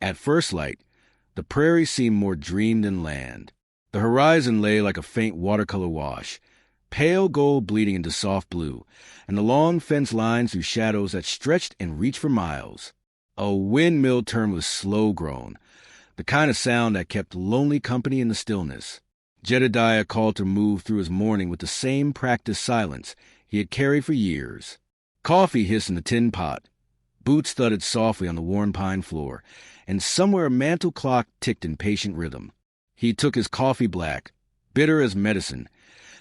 At first light, the prairie seemed more dream than land. The horizon lay like a faint watercolor wash, pale gold bleeding into soft blue, and the long fence lines through shadows that stretched and reached for miles. A windmill turn was slow-grown, the kind of sound that kept lonely company in the stillness. Jedediah called to move through his morning with the same practiced silence he had carried for years. Coffee hissed in the tin pot. Boots thudded softly on the worn pine floor, and somewhere a mantel clock ticked in patient rhythm. He took his coffee black, bitter as medicine,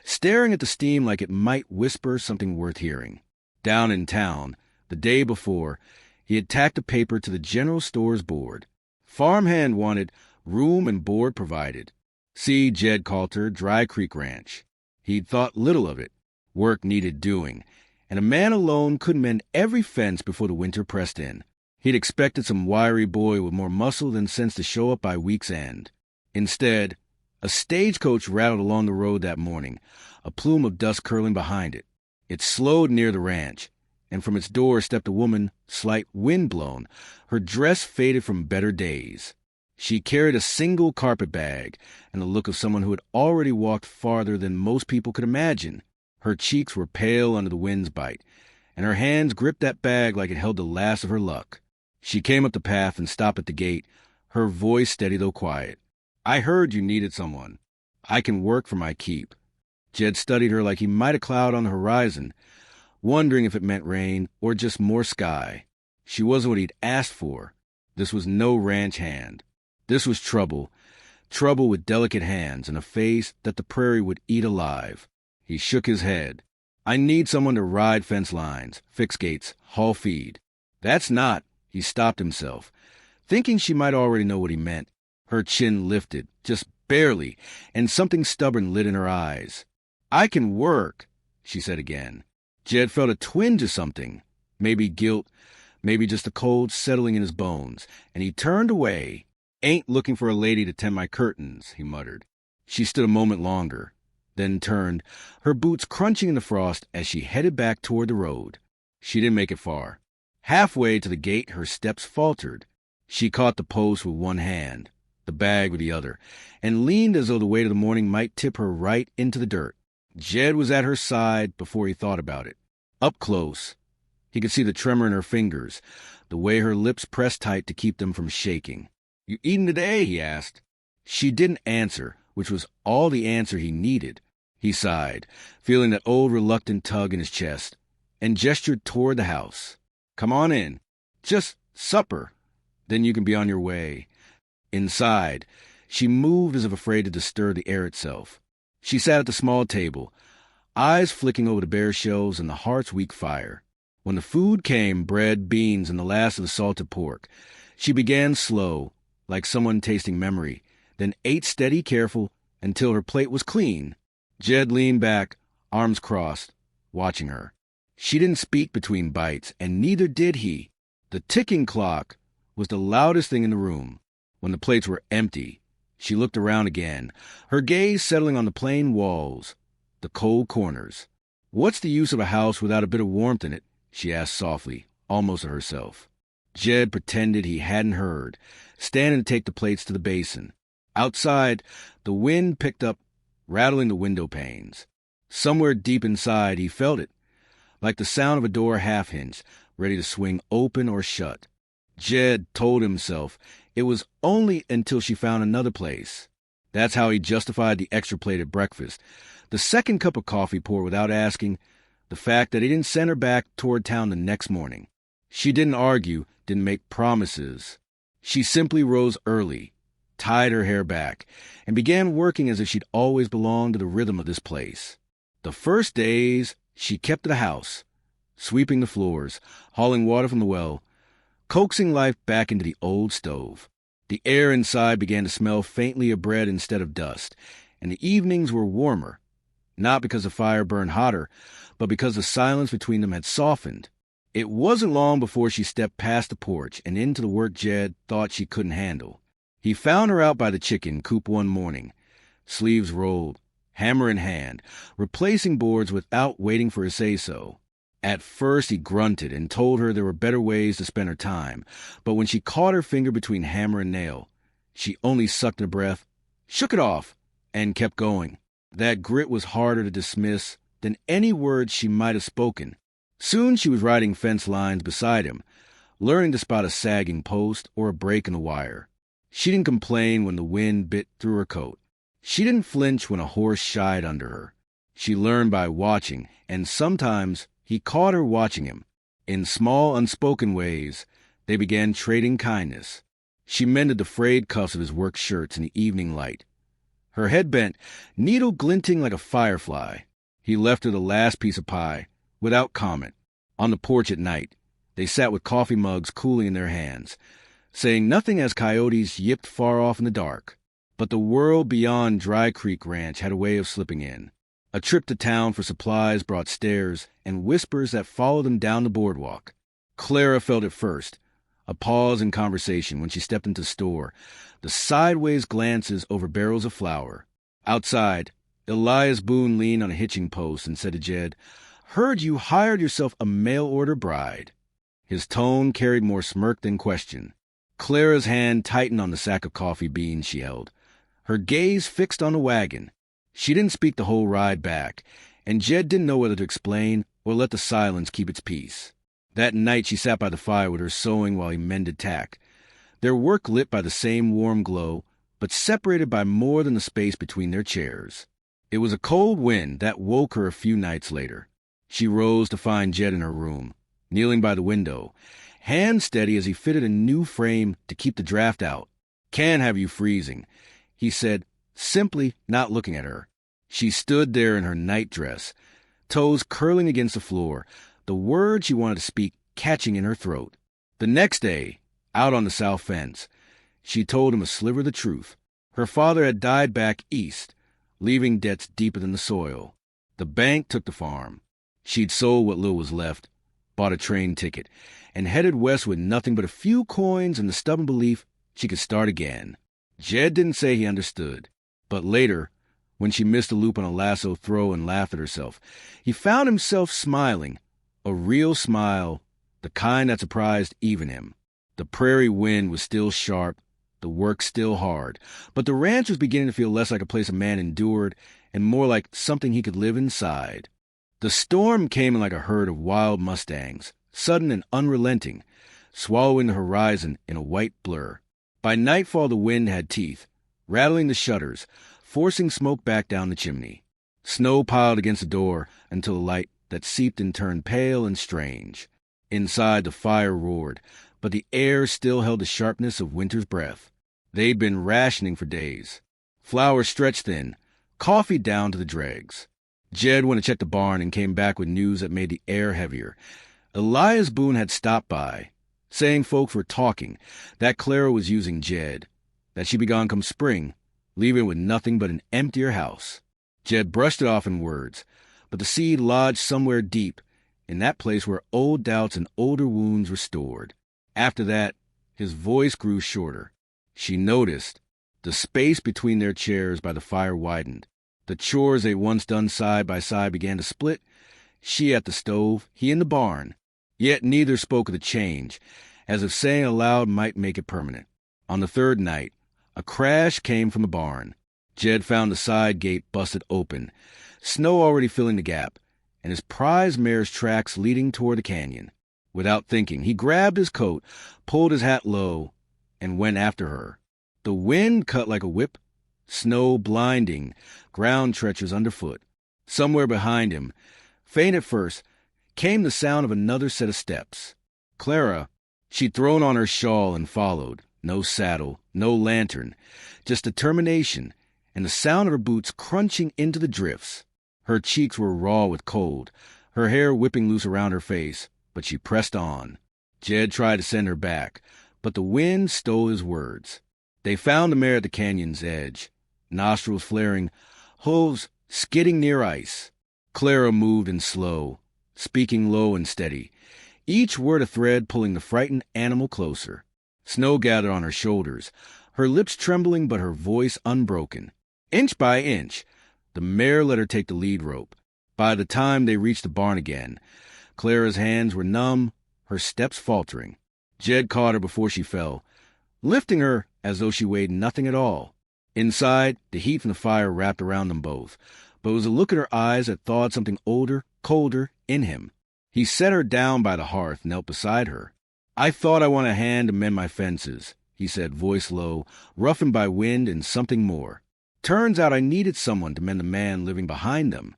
staring at the steam like it might whisper something worth hearing. Down in town, the day before, he had tacked a paper to the general store's board. Farmhand wanted room and board provided. See Jed Coulter, Dry Creek Ranch. He'd thought little of it. Work needed doing, and a man alone couldn't mend every fence before the winter pressed in. He'd expected some wiry boy with more muscle than sense to show up by week's end. Instead, a stagecoach rattled along the road that morning, a plume of dust curling behind it. It slowed near the ranch, and from its door stepped a woman, slight wind-blown, her dress faded from better days. She carried a single carpet bag and the look of someone who had already walked farther than most people could imagine. Her cheeks were pale under the wind's bite, and her hands gripped that bag like it held the last of her luck. She came up the path and stopped at the gate, her voice steady though quiet. "I heard you needed someone. I can work for my keep." Jed studied her like he might a cloud on the horizon, wondering if it meant rain or just more sky. She wasn't what he'd asked for. This was no ranch hand. This was trouble with delicate hands and a face that the prairie would eat alive. He shook his head. "I need someone to ride fence lines, fix gates, haul feed." "That's not—" He stopped himself, thinking she might already know what he meant. Her chin lifted, just barely, and something stubborn lit in her eyes. "I can work," she said again. Jed felt a twinge of something, maybe guilt, maybe just the cold settling in his bones, and he turned away. "Ain't looking for a lady to tend my curtains," he muttered. She stood a moment longer, then turned, her boots crunching in the frost as she headed back toward the road. She didn't make it far. Halfway to the gate, her steps faltered. She caught the post with one hand, the bag with the other, and leaned as though the weight of the morning might tip her right into the dirt. Jed was at her side before he thought about it. Up close, he could see the tremor in her fingers, the way her lips pressed tight to keep them from shaking. "You eatin' today?" he asked. She didn't answer, which was all the answer he needed. He sighed, feeling that old reluctant tug in his chest, and gestured toward the house. "Come on in. Just supper. Then you can be on your way." Inside, she moved as if afraid to disturb the air itself. She sat at the small table, eyes flicking over the bare shelves and the heart's weak fire. When the food came, bread, beans, and the last of the salted pork, she began slow, like someone tasting memory, then ate steady, careful, until her plate was clean. Jed leaned back, arms crossed, watching her. She didn't speak between bites, and neither did he. The ticking clock was the loudest thing in the room. When the plates were empty, she looked around again, her gaze settling on the plain walls, the cold corners. "What's the use of a house without a bit of warmth in it?" she asked softly, almost to herself. Jed pretended he hadn't heard, standing to take the plates to the basin. Outside, the wind picked up, rattling the window panes. Somewhere deep inside, he felt it, like the sound of a door half-hinged, ready to swing open or shut. Jed told himself it was only until she found another place. That's how he justified the extra plate at breakfast, the second cup of coffee poured without asking, the fact that he didn't send her back toward town the next morning. She didn't argue, didn't make promises. She simply rose early, tied her hair back, and began working as if she'd always belonged to the rhythm of this place. The first days, she kept the house, sweeping the floors, hauling water from the well, coaxing life back into the old stove. The air inside began to smell faintly of bread instead of dust, and the evenings were warmer, not because the fire burned hotter, but because the silence between them had softened. It wasn't long before she stepped past the porch and into the work Jed thought she couldn't handle. He found her out by the chicken coop one morning, sleeves rolled, hammer in hand, replacing boards without waiting for a say-so. At first he grunted and told her there were better ways to spend her time, but when she caught her finger between hammer and nail, she only sucked her breath, shook it off, and kept going. That grit was harder to dismiss than any words she might have spoken. Soon she was riding fence lines beside him, learning to spot a sagging post or a break in the wire. She didn't complain when the wind bit through her coat. She didn't flinch when a horse shied under her. She learned by watching, and sometimes he caught her watching him. In small, unspoken ways, they began trading kindness. She mended the frayed cuffs of his work shirts in the evening light. Her head bent, needle glinting like a firefly. He left her the last piece of pie, without comment. On the porch at night, they sat with coffee mugs cooling in their hands, saying nothing as coyotes yipped far off in the dark. But the world beyond Dry Creek Ranch had a way of slipping in. A trip to town for supplies brought stares and whispers that followed them down the boardwalk. Clara felt it first, a pause in conversation when she stepped into the store, the sideways glances over barrels of flour. Outside, Elias Boone leaned on a hitching post and said to Jed, "Heard you hired yourself a mail-order bride." His tone carried more smirk than question. Clara's hand tightened on the sack of coffee beans she held, her gaze fixed on the wagon. She didn't speak the whole ride back, and Jed didn't know whether to explain or let the silence keep its peace. That night she sat by the fire with her sewing while he mended tack, their work lit by the same warm glow, but separated by more than the space between their chairs. It was a cold wind that woke her a few nights later. She rose to find Jed in her room, kneeling by the window, hands steady as he fitted a new frame to keep the draft out. "Can't have you freezing," he said, simply not looking at her. She stood there in her nightdress, toes curling against the floor, the words she wanted to speak catching in her throat. The next day, out on the south fence, she told him a sliver of the truth. Her father had died back east, leaving debts deeper than the soil. The bank took the farm. She'd sold what little was left, bought a train ticket, and headed west with nothing but a few coins and the stubborn belief she could start again. Jed didn't say he understood. But later, when she missed a loop on a lasso throw and laughed at herself, he found himself smiling, a real smile, the kind that surprised even him. The prairie wind was still sharp, the work still hard, but the ranch was beginning to feel less like a place a man endured and more like something he could live inside. The storm came in like a herd of wild mustangs, sudden and unrelenting, swallowing the horizon in a white blur. By nightfall the wind had teeth, rattling the shutters, forcing smoke back down the chimney. Snow piled against the door until the light that seeped in turned pale and strange. Inside the fire roared, but the air still held the sharpness of winter's breath. They'd been rationing for days. Flour stretched thin, coffee down to the dregs. Jed went to check the barn and came back with news that made the air heavier. Elias Boone had stopped by, saying folks were talking, that Clara was using Jed, that she'd be gone come spring, leaving with nothing but an emptier house. Jed brushed it off in words, but the seed lodged somewhere deep, in that place where old doubts and older wounds were stored. After that, his voice grew shorter. She noticed. The space between their chairs by the fire widened. The chores they once done side by side began to split, she at the stove, he in the barn. Yet neither spoke of the change, as if saying aloud might make it permanent. On the third night, a crash came from the barn. Jed found the side gate busted open, snow already filling the gap, and his prize mare's tracks leading toward the canyon. Without thinking, he grabbed his coat, pulled his hat low, and went after her. The wind cut like a whip, snow blinding, ground treacherous underfoot. Somewhere behind him, faint at first, came the sound of another set of steps. Clara, she'd thrown on her shawl and followed. No saddle, no lantern, just determination, and the sound of her boots crunching into the drifts. Her cheeks were raw with cold, her hair whipping loose around her face, but she pressed on. Jed tried to send her back, but the wind stole his words. They found the mare at the canyon's edge, nostrils flaring, hooves skidding near ice. Clara moved in slow, speaking low and steady, each word a thread pulling the frightened animal closer. Snow gathered on her shoulders, her lips trembling but her voice unbroken. Inch by inch, the mare let her take the lead rope. By the time they reached the barn again, Clara's hands were numb, her steps faltering. Jed caught her before she fell, lifting her as though she weighed nothing at all. Inside, the heat from the fire wrapped around them both, but it was a look in her eyes that thawed something older, colder, in him. He set her down by the hearth, knelt beside her. "I thought I want a hand to mend my fences," he said, voice low, roughened by wind and something more. "Turns out I needed someone to mend the man living behind them."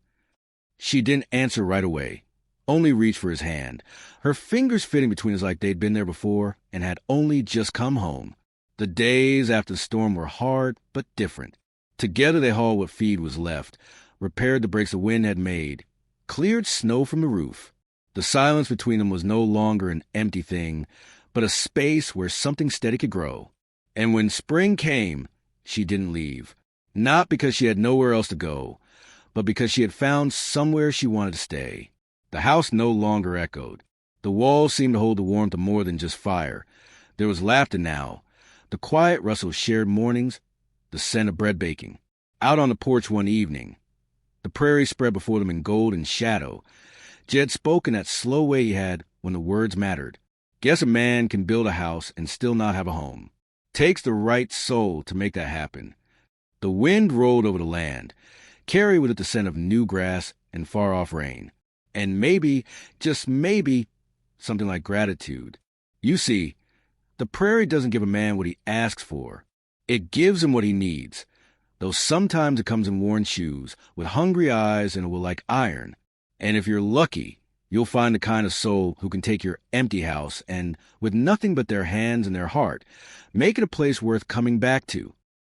She didn't answer right away, only reached for his hand, her fingers fitting between his like they'd been there before and had only just come home. The days after the storm were hard, but different. Together they hauled what feed was left, repaired the breaks the wind had made, cleared snow from the roof. The silence between them was no longer an empty thing, but a space where something steady could grow. And when spring came, she didn't leave. Not because she had nowhere else to go, but because she had found somewhere she wanted to stay. The house no longer echoed. The walls seemed to hold the warmth of more than just fire. There was laughter now, the quiet rustle of shared mornings, the scent of bread baking. Out on the porch one evening, the prairie spread before them in gold and shadow. Jed spoke in that slow way he had when the words mattered. "Guess a man can build a house and still not have a home. Takes the right soul to make that happen." The wind rolled over the land, carried with it the scent of new grass and far-off rain. And maybe, just maybe, something like gratitude. You see, the prairie doesn't give a man what he asks for. It gives him what he needs, though sometimes it comes in worn shoes, with hungry eyes, and it will like iron. And if you're lucky, you'll find the kind of soul who can take your empty house and, with nothing but their hands and their heart, make it a place worth coming back to.